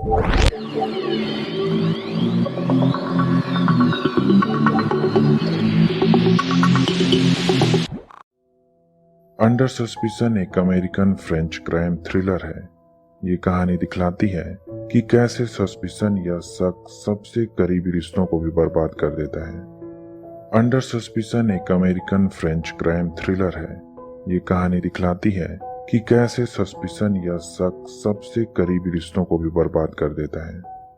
Under suspicion एक American French crime thriller है। ये कहानी दिखलाती है कि कैसे सस्पिशन या शक सबसे करीबी रिश्तों को भी बर्बाद कर देता है। अंडर सस्पिशन एक अमेरिकन फ्रेंच क्राइम थ्रिलर है। ये कहानी दिखलाती है कि कैसे सस्पिशन या शक सबसे करीबी रिश्तों को भी बर्बाद कर देता है।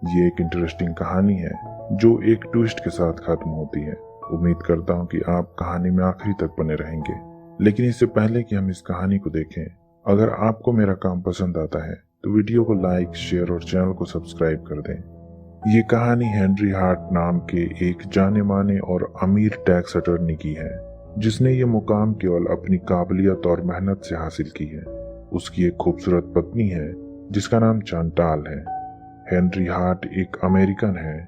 ये एक इंटरेस्टिंग कहानी है जो एक ट्विस्ट के साथ खत्म होती है। उम्मीद करता हूँ कि आप कहानी में आखिरी तक बने रहेंगे। लेकिन इससे पहले कि हम इस कहानी को देखें, अगर आपको मेरा काम पसंद आता है तो वीडियो को लाइक, शेयर और चैनल को सब्सक्राइब कर दें। ये कहानी हेनरी हार्ट नाम के एक जाने माने और अमीर टैक्स अटॉर्नी की है, जिसने ये मुकाम केवल अपनी काबिलियत और मेहनत से हासिल की है। उसकी एक खूबसूरत पत्नी है जिसका नाम चांटाल है। हेनरी हार्ट एक अमेरिकन है।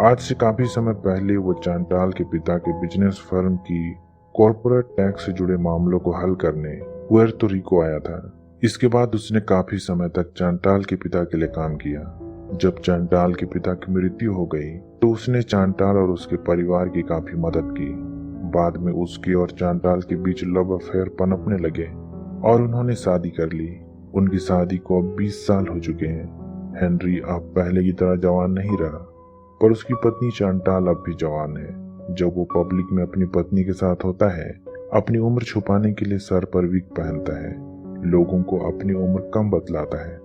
आज से काफी समय पहले वो चांटाल के पिता के बिजनेस फर्म की कॉर्पोरेट टैक्स से जुड़े मामलों को हल करने पुएर्तो रिको आया था। इसके बाद उसने काफी समय तक चांटाल के पिता के लिए काम किया। जब चांटाल के पिता की मृत्यु हो गई तो उसने चांटाल और उसके परिवार की काफी मदद की। बाद में उसके और चांटाल के बीच लव अफेयर पनपने लगे और उन्होंने शादी कर ली। उनकी शादी को अब 20 साल हो चुके हैं। हेनरी अब पहले की तरह जवान नहीं रहा, पर उसकी पत्नी चांटाल अब भी जवान है। जब वो पब्लिक में अपनी पत्नी के साथ होता है, अपनी उम्र छुपाने के लिए सर पर विग पहनता है। लोगों को अपनी उम्र कम बतलाता है।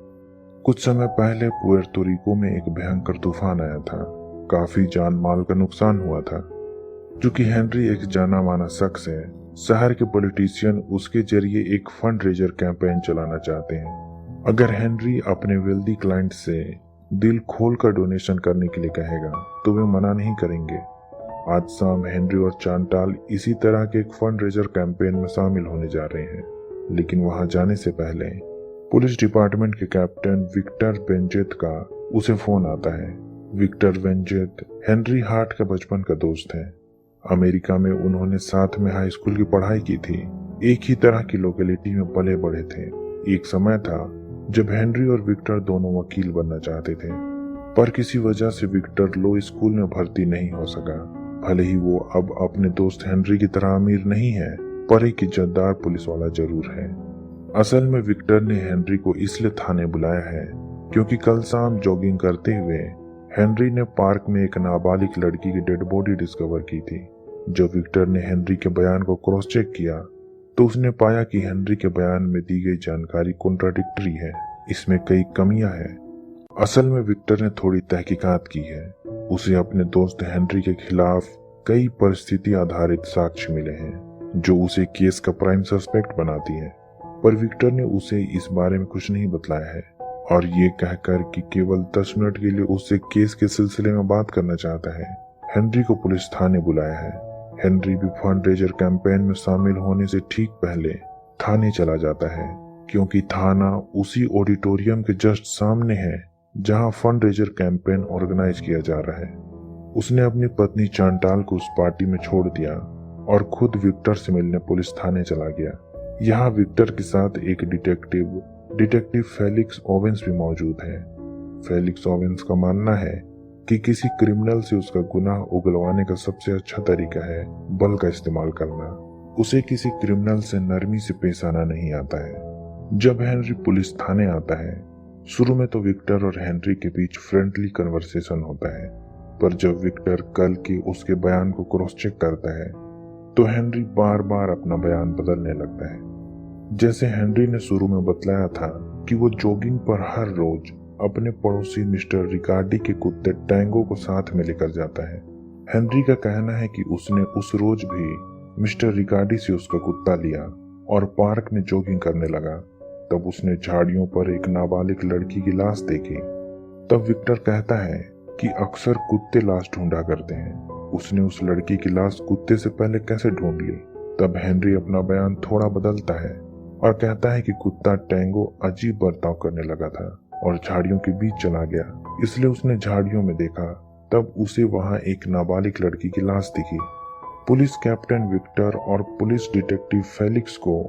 कुछ समय पहले पुएर्तो रिको में एक भयंकर तूफान आया था। काफी जान माल का नुकसान हुआ था। क्योंकि हेनरी एक जाना माना शख्स है, शहर के पॉलिटिशियन उसके जरिए एक फंड रेजर कैंपेन चलाना चाहते हैं। अगर हेनरी अपने वेल्दी क्लाइंट से दिल खोलकर डोनेशन करने के लिए कहेगा तो वे मना नहीं करेंगे। आज शाम हेनरी और चांटाल इसी तरह के एक फंड रेजर कैंपेन में शामिल होने जा रहे हैं। लेकिन वहां जाने से पहले पुलिस डिपार्टमेंट के कैप्टन विक्टर वेंजेत का उसे फोन आता है। विक्टर वेंजेत हेनरी हार्ट का बचपन का दोस्त है। अमेरिका में उन्होंने साथ में हाई स्कूल की पढ़ाई की थी। एक ही तरह की लोकेलिटी में पले बढ़े थे। एक समय था जब हेनरी और विक्टर दोनों वकील बनना चाहते थे, पर किसी वजह से विक्टर लॉ स्कूल में भर्ती नहीं हो सका। भले ही वो अब अपने दोस्त हेनरी की तरह अमीर नहीं है, पर एक इज्जतदार पुलिस वाला जरूर है। असल में विक्टर ने हेनरी को इसलिए थाने बुलाया है क्योंकि कल शाम जॉगिंग करते हुए हेनरी ने पार्क में एक नाबालिग लड़की की डेड बॉडी डिस्कवर की थी। जब विक्टर ने हेनरी के बयान को क्रॉस चेक किया तो उसने पाया कि हेनरी के बयान में दी गई जानकारी कॉन्ट्राडिक्टरी है। इसमें कई कमियां हैं। असल में विक्टर ने थोड़ी तहकीकात की है। उसे अपने दोस्त हेनरी के खिलाफ कई परिस्थिति आधारित साक्ष्य मिले हैं जो उसे केस का प्राइम सस्पेक्ट बनाती है, पर विक्टर ने उसे इस बारे में कुछ नहीं बतलाया है और ये कहकर कि केवल 10 मिनट के लिए उससे केस के सिलसिले में बात करना चाहता है, हेनरी को पुलिस थाने बुलाया है। हेनरी भी फंड रेजर कैंपेन में शामिल होने से ठीक पहले थाने चला जाता है, क्योंकि थाना उसी ऑडिटोरियम के जस्ट सामने है जहां फंड रेजर कैंपेन ऑर्गेनाइज किया जा रहा है। उसने अपनी पत्नी चांटाल को उस पार्टी में छोड़ दिया और खुद विक्टर से मिलने पुलिस थाने चला गया। यहाँ विक्टर के साथ एक डिटेक्टिव फेलिक्स ओवेंस भी मौजूद है। फेलिक्स ओवेंस का मानना है कि किसी क्रिमिनल से उसका गुनाह उगलवाने का सबसे अच्छा तरीका है बल का इस्तेमाल करना। उसे किसी क्रिमिनल से नरमी से पेश आना नहीं आता है। जब हेनरी पुलिस थाने आता है, शुरू में तो विक्टर और हेनरी के बीच फ्रेंडली कन्वर्सेशन होता है, पर जब विक्टर कल के उसके बयान को क्रॉस चेक करता है तो हेनरी बार बार अपना बयान बदलने लगता है। जैसे हेनरी ने शुरू में बतलाया था कि वो जॉगिंग पर हर रोज अपने पड़ोसी मिस्टर रिकार्डी के कुत्ते टैंगो को साथ में लेकर जाता है। हेनरी का कहना है कि उसने उस रोज भी मिस्टर रिकार्डी से उसका कुत्ता लिया और पार्क में जॉगिंग करने लगा। तब उसने झाड़ियों पर एक नाबालिग लड़की की लाश देखी। तब विक्टर कहता है कि अक्सर कुत्ते लाश ढूंढा करते हैं। उसने उस लड़की की लाश कुत्ते से पहले कैसे ढूंढ ली। तब हेनरी अपना बयान थोड़ा बदलता है और कहता है कि कुत्ता टैंगो अजीब बर्ताव करने लगा था और झाड़ियों के बीच चला गया, इसलिए उसने झाड़ियों में देखा। तब उसे वहां एक नाबालिग लड़की की लाश दिखी। पुलिस कैप्टन विक्टर और पुलिस डिटेक्टिव फेलिक्स को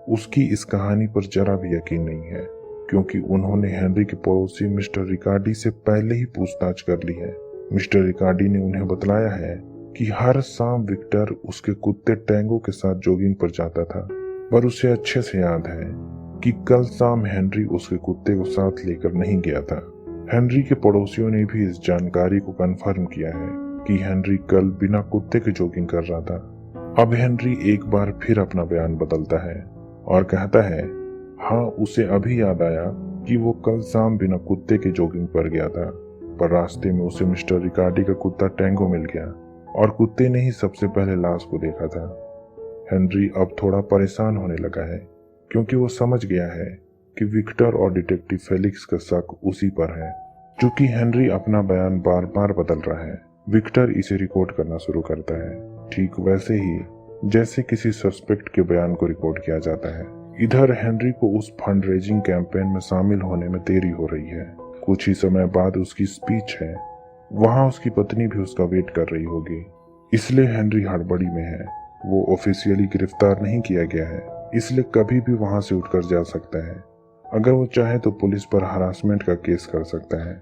उसकी इस कहानी पर जरा भी यकीन नहीं है। क्योंकि उन्होंने हेनरी के पड़ोसी मिस्टर रिकार्डी से पहले ही पूछताछ कर ली है। मिस्टर रिकार्डी ने उन्हें बतलाया है कि हर शाम विक्टर उसके कुत्ते टैंगो के साथ जॉगिंग पर जाता था, पर उसे अच्छे से याद है कि कल शाम हेनरी उसके कुत्ते को साथ लेकर नहीं गया था। हेनरी के पड़ोसियों ने भी इस जानकारी को कंफर्म किया है कि हेनरी कल बिना कुत्ते के जॉगिंग कर रहा था। अब हेनरी एक बार फिर अपना बयान बदलता है और कहता है हाँ, उसे अभी याद आया कि वो कल शाम बिना कुत्ते के जॉगिंग पर गया था, पर रास्ते में उसे मिस्टर रिकार्डी का कुत्ता टैंगो मिल गया और कुत्ते ने ही सबसे पहले लाश को देखा था। हेनरी अब थोड़ा परेशान होने लगा है क्योंकि वो समझ गया है कि विक्टर और डिटेक्टिव फेलिक्स का शक उसी पर है। चूंकि हेनरी अपना बयान बार बार बदल रहा है, विक्टर इसे रिकॉर्ड करना शुरू करता है, ठीक वैसे ही जैसे किसी सस्पेक्ट के बयान को रिकॉर्ड किया जाता है। इधर हेनरी को उस फंड रेजिंग कैंपेन में शामिल होने में देरी हो रही है। कुछ ही समय बाद उसकी स्पीच है, वहां उसकी पत्नी भी उसका वेट कर रही होगी, इसलिए हेनरी हड़बड़ी में है। वो ऑफिशियली गिरफ्तार नहीं किया गया है, इसलिए कभी भी वहां से उठकर जा सकता है। अगर वो चाहे तो पुलिस पर हरासमेंट का केस कर सकता है।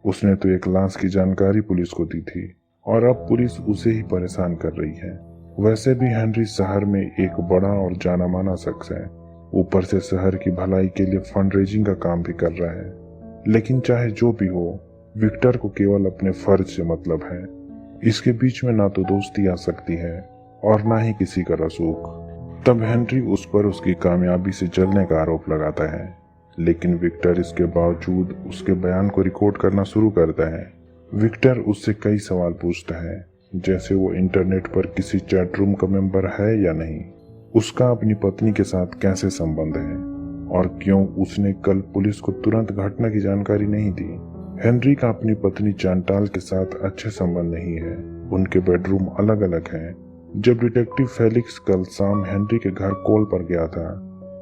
उसने तो एक लाश की जानकारी पुलिस को दी थी और अब पुलिस उसे ही परेशान कर रही है। वैसे भी हेनरी शहर में एक बड़ा और जाना माना शख्स है, ऊपर से शहर की भलाई के लिए फंड रेजिंग का काम भी कर रहा है। लेकिन चाहे जो भी हो, विक्टर को केवल अपने फर्ज से मतलब है। इसके बीच में ना तो दोस्ती आ सकती है और ना ही किसी का रसूख। तब हेनरी उस पर उसकी कामयाबी से जलने का आरोप लगाता है, लेकिन विक्टर इसके बावजूद उसके बयान को रिकॉर्ड करना शुरू करता है। विक्टर उससे कई सवाल पूछता है, जैसे वो इंटरनेट पर किसी चैट रूम का मेंबर है या नहीं, उसका अपनी पत्नी के साथ कैसे संबंध है और क्यों उसने कल पुलिस को तुरंत घटना की जानकारी नहीं दी। हेनरी का अपनी पत्नी चांटाल के साथ अच्छे संबंध नहीं है, उनके बेडरूम अलग अलग हैं। जब डिटेक्टिव फेलिक्स कल शाम हेनरी के घर कॉल पर गया था,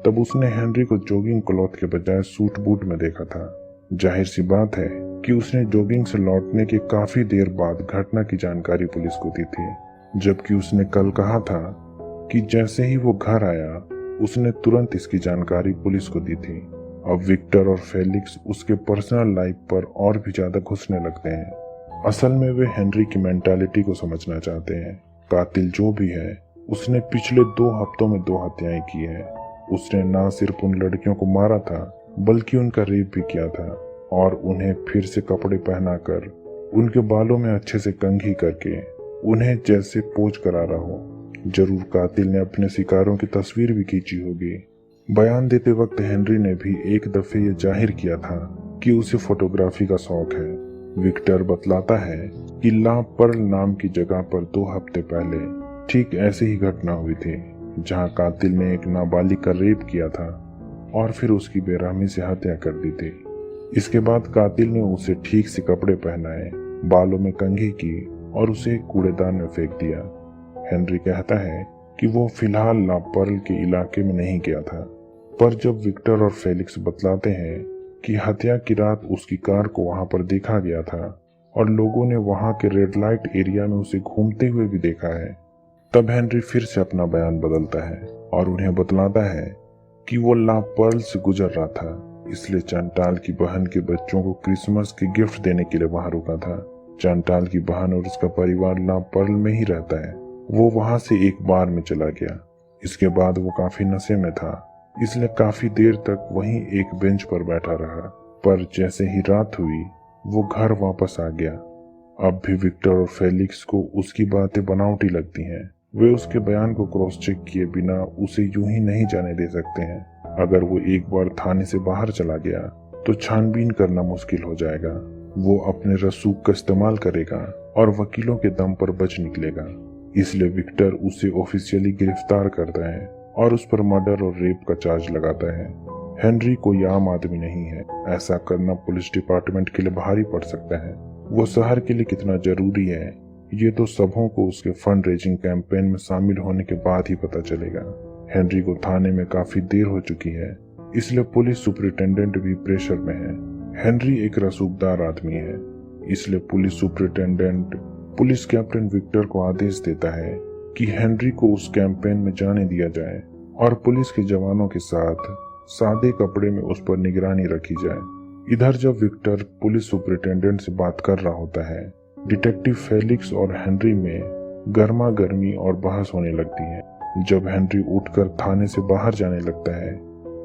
तब उसने हेनरी को जॉगिंग क्लॉथ के बजाय सूट बूट में देखा था। जाहिर सी बात है कि उसने जॉगिंग से लौटने के काफी देर बाद घटना की जानकारी पुलिस को दी थी, जबकि उसने कल कहा था कि जैसे ही वो घर आया उसने तुरंत इसकी जानकारी पुलिस को दी थी। अब विक्टर और फेलिक्स उसके पर्सनल लाइफ पर और भी ज्यादा घुसने लगते हैं। असल में वे हेनरी की मेंटालिटी को समझना चाहते हैं। कातिल जो भी है, उसने पिछले 2 हफ्तों में 2 हत्याएं की है। उसने ना सिर्फ उन लड़कियों को मारा था, बल्कि उनका रेप भी किया था और उन्हें फिर से कपड़े पहनाकर, उनके बालों में अच्छे से कंघी करके, उन्हें जैसे पोंछ करा रहा हो। जरूर कातिल ने अपने शिकारों की तस्वीर भी खींची होगी। बयान देते वक्त हेनरी ने भी एक दफे ये जाहिर किया था कि उसे फोटोग्राफी का शौक है। विक्टर बतलाता है कि ला पर्ल नाम की जगह पर 2 हफ्ते पहले ठीक ऐसी ही घटना हुई थी, जहां कातिल ने एक नाबालिग का रेप किया था और फिर उसकी बेरहमी से हत्या कर दी थी। इसके बाद कातिल ने उसे ठीक से कपड़े पहनाए, बालों में कंघी की और उसे एक कूड़ेदान में फेंक दिया। हेनरी कहता है कि वो फिलहाल ला पर्ल के इलाके में नहीं गया था, पर जब विक्टर और फेलिक्स बतलाते हैं कि हत्या की रात उसकी कार को वहां पर देखा गया था और लोगों ने वहां के रेड लाइट एरिया में उसे घूमते हुए भी देखा है, तब हेनरी फिर से अपना बयान बदलता है और उन्हें बतलाता है कि वो ला पर्ल से गुजर रहा था, इसलिए चांटाल की बहन के बच्चों को क्रिसमस के गिफ्ट देने के लिए वहां रुका था। चांटाल की बहन और उसका परिवार ला पर्ल में ही रहता है। वो वहां से एक बार में चला गया। इसके बाद वो काफी नशे में था, इसलिए काफी देर तक वहीं एक बेंच पर बैठा रहा, पर जैसे ही रात हुई वो घर वापस आ गया। अब भी विक्टर और फेलिक्स को उसकी बातें बनावटी लगती हैं। वे उसके बयान को क्रॉस चेक किए बिना उसे यूं ही नहीं जाने दे सकते हैं। अगर वो एक बार थाने से बाहर चला गया तो छानबीन करना मुश्किल हो जाएगा। वो अपने रसूख का इस्तेमाल करेगा और वकीलों के दम पर बच निकलेगा। इसलिए विक्टर उसे ऑफिशियली गिरफ्तार करता है और उस पर मर्डर और रेप का चार्ज लगाता है। हेनरी कोई आम आदमी नहीं है, ऐसा करना पुलिस डिपार्टमेंट के लिए भारी पड़ सकता है। वो शहर के लिए कितना जरूरी है, ये तो सबों को उसके फंड रेजिंग कैंपेन में शामिल होने के बाद ही पता चलेगा। हेनरी को थाने में काफी देर हो चुकी है, इसलिए पुलिस सुपरिटेंडेंट भी प्रेशर में है। हेनरी एक रसूखदार आदमी है, इसलिए police superintendent police captain Victor को आदेश देता है कि हेनरी को उस कैंपेन में जाने दिया जाए और पुलिस के जवानों के साथ सादे कपड़े में उस पर निगरानी रखी जाए। इधर जब विक्टर पुलिस सुपरिटेंडेंट से बात कर रहा होता है, डिटेक्टिव फेलिक्स और हेनरी में गर्मा गर्मी और बहस होने लगती है। जब हेनरी उठकर थाने से बाहर जाने लगता है,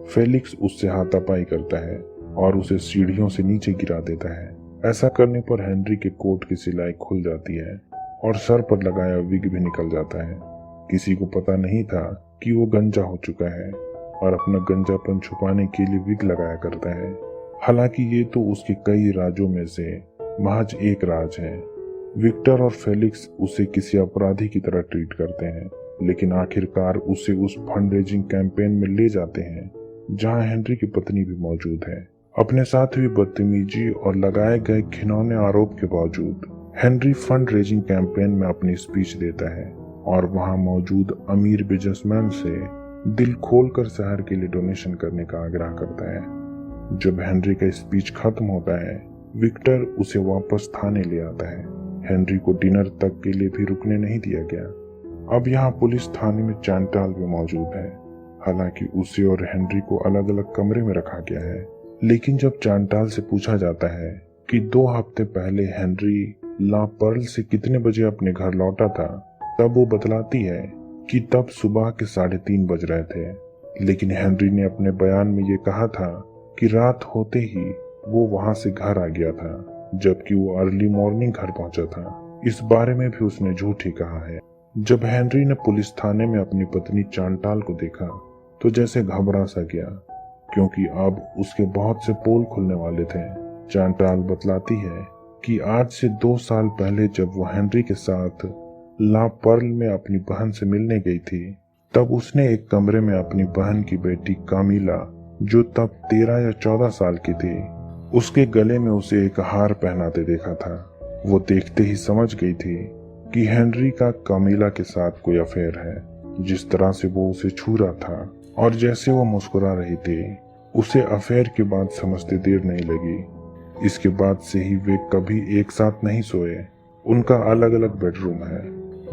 फेलिक्स उससे हाथापाई करता है और उसे सीढ़ियों से नीचे गिरा देता है। ऐसा करने पर हेनरी के कोट की सिलाई खुल जाती है और सर पर लगाया विग भी निकल जाता है। किसी को पता नहीं था कि वो गंजा हो चुका है और अपना गंजापन छुपाने के लिए विग लगाया करता है। हालांकि ये तो उसके कई राजों में से महज एक राज है। विक्टर और फेलिक्स उसे किसी अपराधी की तरह ट्रीट करते हैं, लेकिन आखिरकार उसे उस फंड रेजिंग कैंपेन में ले जाते हैं जहां हेनरी की पत्नी भी मौजूद है। अपने साथ हुई बदतमीजी और लगाए गए घिनौने आरोप के बावजूद हेनरी फंड रेजिंग कैंपेन में अपनी स्पीच देता है और वहां मौजूद अमीर बिजनेसमैन से दिल खोलकर शहर के लिए डोनेशन करने का आग्रह करता है। जब हेनरी का स्पीच खत्म होता है, विक्टर उसे वापस थाने ले आता है। हेनरी को डिनर तक के लिए भी रुकने नहीं दिया गया। अब यहाँ पुलिस थाने में चांटाल भी मौजूद है। हालांकि उसे और हेनरी को अलग अलग कमरे में रखा गया है, लेकिन जब चांटाल से पूछा जाता है कि 2 हफ्ते पहले हेनरी ला पर्ल से कितने बजे अपने घर लौटा था, तब वो बतलाती है कि तब सुबह के 3:30 बज रहे थे। लेकिन हेनरी ने अपने बयान में ये कहा था कि रात होते ही वो वहां से घर आ गया था, जबकि वो अर्ली मॉर्निंग घर पहुंचा था। इस बारे में भी उसने झूठ ही कहा है। जब हेनरी ने पुलिस थाने में अपनी पत्नी चांटाल को देखा तो जैसे घबरा सा गया, क्योंकि अब उसके बहुत से पोल खुलने वाले थे। चांटाल बतलाती है कि आज से 2 साल पहले जब वो हेनरी के साथ ला पर्ल में अपनी बहन से मिलने गई थी, तब उसने एक कमरे में अपनी बहन की बेटी कामिला, जो तब 13 या 14 साल की थी, उसके गले में उसे एक हार पहनाते देखा था। वो देखते ही समझ गई थी कि हेनरी का कामिला के साथ कोई अफेयर है। जिस तरह से वो उसे छू रहा था और जैसे वो मुस्कुरा रही थी, उसे अफेयर की बात समझते देर नहीं लगी। इसके बाद से ही वे कभी एक साथ नहीं सोए। उनका अलग अलग बेडरूम है।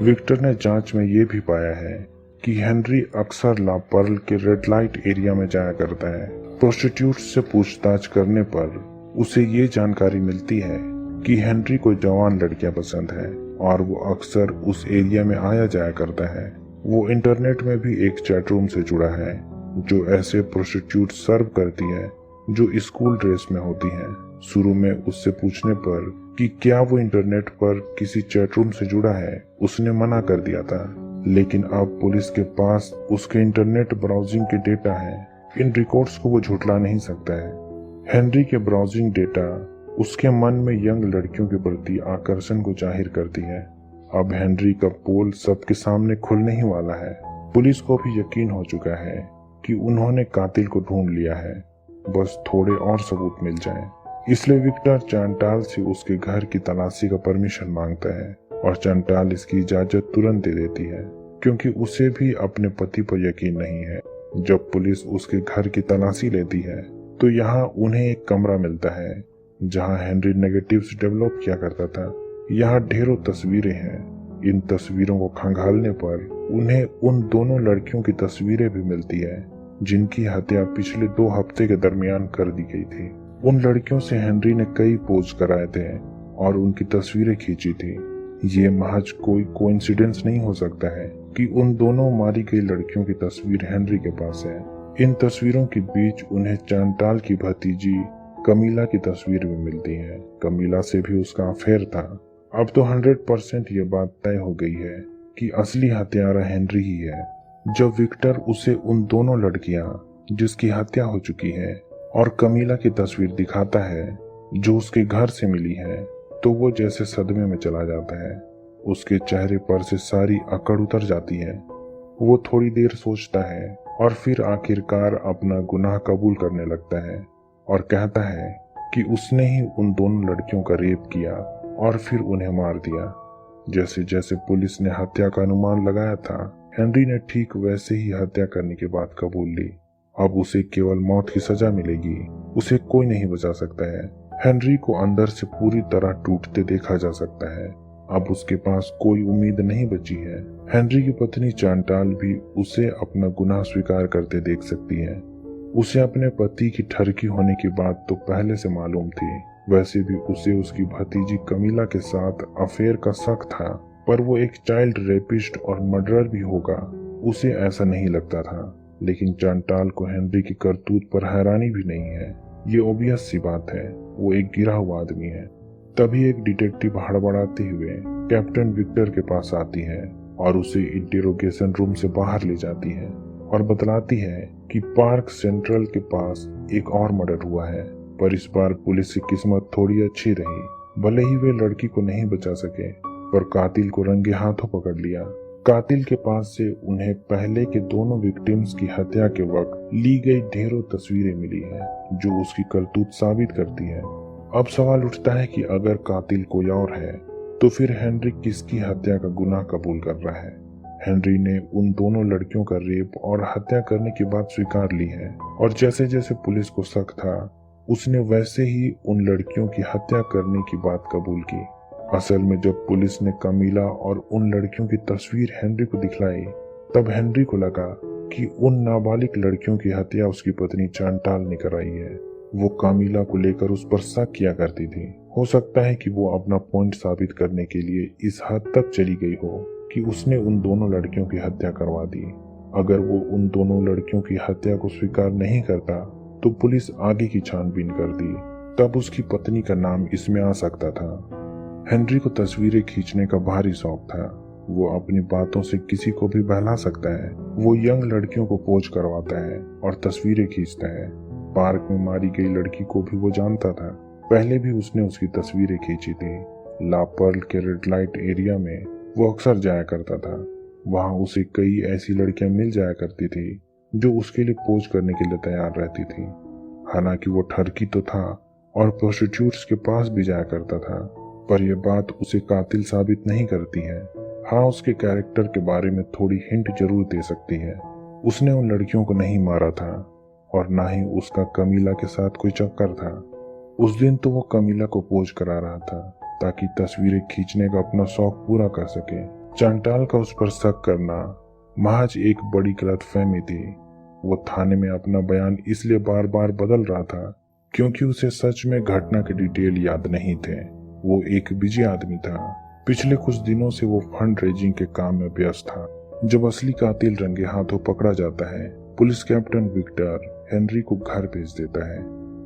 विक्टर ने जांच में ये भी पाया है कि हेनरी अक्सर ला पर्ल के रेड लाइट एरिया में जाया करता है। प्रोस्टिट्यूट से पूछताछ करने पर उसे ये जानकारी मिलती है कि हेनरी को जवान लड़कियां पसंद है और वो अक्सर उस एरिया में आया जाया करता है। वो इंटरनेट में भी एक चैट रूम से जुड़ा है जो ऐसे प्रोस्टिट्यूट सर्व करती है जो स्कूल ड्रेस में होती हैं। शुरू में उससे पूछने पर कि क्या वो इंटरनेट पर किसी चैट रूम से जुड़ा है, उसने मना कर दिया था, लेकिन अब पुलिस के पास उसके इंटरनेट ब्राउजिंग के डेटा है। इन रिकॉर्ड्स को वो झुठला नहीं सकता है। हेनरी के ब्राउजिंग डेटा उसके मन में यंग लड़कियों के प्रति आकर्षण को जाहिर करती है। अब हेनरी का पोल सबके सामने खुलने ही वाला है। पुलिस को भी यकीन हो चुका है कि उन्होंने कातिल को ढूंढ लिया है, बस थोड़े और सबूत मिल जाएं। इसलिए विक्टर चांटाल से उसके घर की तलाशी का परमिशन मांगता है और चांटाल इसकी इजाजत तुरंत दे देती है, क्योंकि उसे भी अपने पति पर यकीन नहीं है। जब पुलिस उसके घर की तलाशी लेती है तो यहाँ उन्हें एक कमरा मिलता है जहाँ हेनरी नेगेटिव्स डेवलप किया करता था। यहाँ ढेरों तस्वीरें हैं। इन तस्वीरों को खंगालने पर उन्हें उन दोनों लड़कियों की तस्वीरें भी मिलती है जिनकी हत्या पिछले 2 हफ्ते के दरमियान कर दी गई थी। उन लड़कियों से हेनरी ने कई पोज कराए थे और उनकी तस्वीरें खींची थी। ये महज कोई कोइंसिडेंस नहीं हो सकता है कि उन दोनों मारी गई लड़कियों की तस्वीर हेनरी के पास है। इन तस्वीरों के बीच उन्हें चांटाल की भतीजी कमीला की तस्वीर भी मिलती है। कमीला से भी उसका अफेयर था। अब तो 100% ये बात तय हो गई है कि असली हत्यारा हेनरी ही है। जब विक्टर उसे उन दोनों लड़कियां जिसकी हत्या हो चुकी है और कमीला की तस्वीर दिखाता है जो उसके घर से मिली है, तो वो जैसे सदमे में चला जाता है। उसके चेहरे पर से सारी अकड़ उतर जाती है। वो थोड़ी देर सोचता है और फिर आखिरकार अपना गुनाह कबूल करने लगता है और कहता है कि उसने ही उन दोनों लड़कियों का रेप किया और फिर उन्हें मार दिया। जैसे जैसे पुलिस ने हत्या का अनुमान लगाया था, हेनरी ने ठीक वैसे ही हत्या करने की बात कबूल ली। अब उसे केवल मौत की सजा मिलेगी। उसे कोई नहीं बचा सकता है। हेनरी को अंदर से पूरी तरह टूटते देखा जा सकता है। अब उसके पास कोई उम्मीद नहीं बची है। हेनरी की पत्नी चांटाल भी उसे अपना गुनाह स्वीकार करते देख सकती है। उसे अपने पति की ठरकी होने की बात तो पहले से मालूम थी। वैसे भी उसे उसकी भतीजी कमीला के साथ अफेयर का शक था, पर वो एक चाइल्ड रेपिस्ट और मर्डरर भी होगा, उसे ऐसा नहीं लगता था। लेकिन चांटाल को हेनरी की करतूत पर हैरानी भी नहीं है। ये ओबियस सी बात है, वो एक गिरा हुआ आदमी है। तभी एक डिटेक्टिव हड़बड़ाते हुए कैप्टन विक्टर के पास आती है और उसे इंटेरोगेशन रूम से बाहर ले जाती है और बतलाती है कि पार्क सेंट्रल के पास एक और मर्डर हुआ है। पर इस बार पुलिस की किस्मत थोड़ी अच्छी रही। भले ही वे लड़की को नहीं बचा सके, पर कातिल को रंगे हाथों पकड़ लिया। कातिल के पास से उन्हें पहले के दोनों विक्टिम्स की हत्या के वक्त ली गई ढेरों तस्वीरें मिली हैं, जो उसकी करतूत साबित करती है। अब सवाल उठता है कि अगर कातिल कोई और है, तो फिर हेनरी किसकी हत्या का गुनाह कबूल कर रहा है। हेनरी ने उन दोनों लड़कियों का रेप और हत्या करने की बात स्वीकार ली है, और जैसे जैसे पुलिस को शक था, उसने वैसे ही उन लड़कियों की हत्या करने की बात कबूल की। असल में जब पुलिस ने कमीला और उन लड़कियों की तस्वीर हेनरी को दिखलाई, तब हेनरी को लगा कि उन नाबालिग लड़कियों की हत्या उसकी पत्नी चांटाल ने कराई है। वो कमीला को लेकर उस पर शक किया करती थी। हो सकता है कि वो अपना पॉइंट साबित करने के लिए इस हद तक चली गई हो कि उसने उन दोनों लड़कियों की हत्या करवा दी। अगर वो उन दोनों लड़कियों की हत्या को स्वीकार नहीं करता, तो पुलिस आगे की छानबीन कर दी। तब उसकी पत्नी का नाम इसमें आ सकता था। हेनरी को तस्वीरें खींचने का भारी शौक था। वो अपनी बातों से किसी को भी बहला सकता है। वो यंग लड़कियों को पोज करवाता है और तस्वीरें खींचता है। पार्क में मारी गई लड़की को भी वो जानता था। पहले भी उसने उसकी तस्वीरें खींची थी। ला पर्ल के रेड लाइट एरिया में वो अक्सर जाया करता था। वहां उसे कई ऐसी लड़कियां मिल जाया करती थी जो उसके लिए पोज करने के लिए तैयार रहती थी। हालांकि वो ठरकी तो था और प्रोस्टिट्यूट्स के पास भी जाया करता था, पर यह बात उसे कातिल साबित नहीं करती है। हाँ, उसके कैरेक्टर के बारे में थोड़ी हिंट जरूर दे सकती है। उसने उन लड़कियों को नहीं मारा था, और ना ही उसका कमीला के साथ कोई चक्कर था। उस दिन तो वो कमीला को पोज करा रहा था ताकि तस्वीरें खींचने का अपना शौक पूरा कर सके। चांटाल का उस पर शक करना महज एक बड़ी गलतफहमी थी। वो थाने में अपना बयान इसलिए बार बार बदल रहा था क्योंकि उसे सच में घटना के डिटेल याद नहीं थे। वो एक बिजी आदमी था। पिछले कुछ दिनों से वो फंड रेजिंग के काम में व्यस्त था। जब असली कातिल रंगे हाथों पकड़ा जाता है, पुलिस कैप्टन विक्टर हेनरी को घर भेज देता है।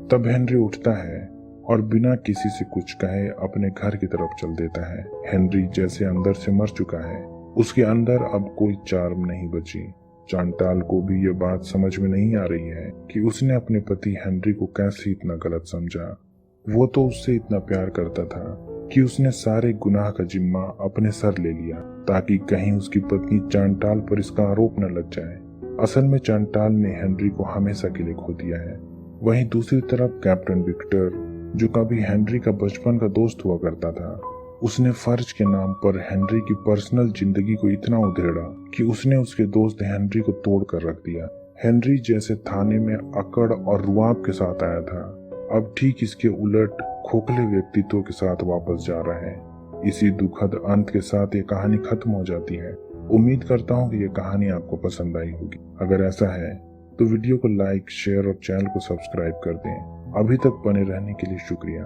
तब हेनरी उठता है और बिना किसी से कुछ कहे अपने घर की तरफ चल देता है। हेनरी जैसे अंदर से मर चुका है। उसके अंदर अब कोई चार्म नहीं बची। चांटाल को भी ये बात समझ में नहीं आ रही है कि उसने अपने पति हेनरी को कैसे इतना गलत समझा। वो तो उससे इतना प्यार करता था कि उसने सारे गुनाह का जिम्मा अपने सर ले लिया ताकि कहीं उसकी पत्नी चांटाल पर इसका आरोप न लग जाए। असल में चांटाल ने हेनरी को हमेशा के लिए खो दिया है। वहीं दूसरी तरफ कैप्टन विक्टर, जो कभी हेनरी का बचपन का दोस्त हुआ करता था, उसने फर्ज के नाम पर हेनरी की पर्सनल जिंदगी को इतना उधेड़ा कि उसने उसके दोस्त हेनरी को तोड़ कर रख दिया। हेनरी जैसे थाने में अकड़ और रुआब के साथ आया था, अब ठीक इसके उलट खोखले व्यक्तित्व के साथ वापस जा रहा है। इसी दुखद अंत के साथ ये कहानी खत्म हो जाती है। उम्मीद करता हूँ कि ये कहानी आपको पसंद आई होगी। अगर ऐसा है तो वीडियो को लाइक, शेयर और चैनल को सब्सक्राइब कर दें। अभी तक बने रहने के लिए शुक्रिया।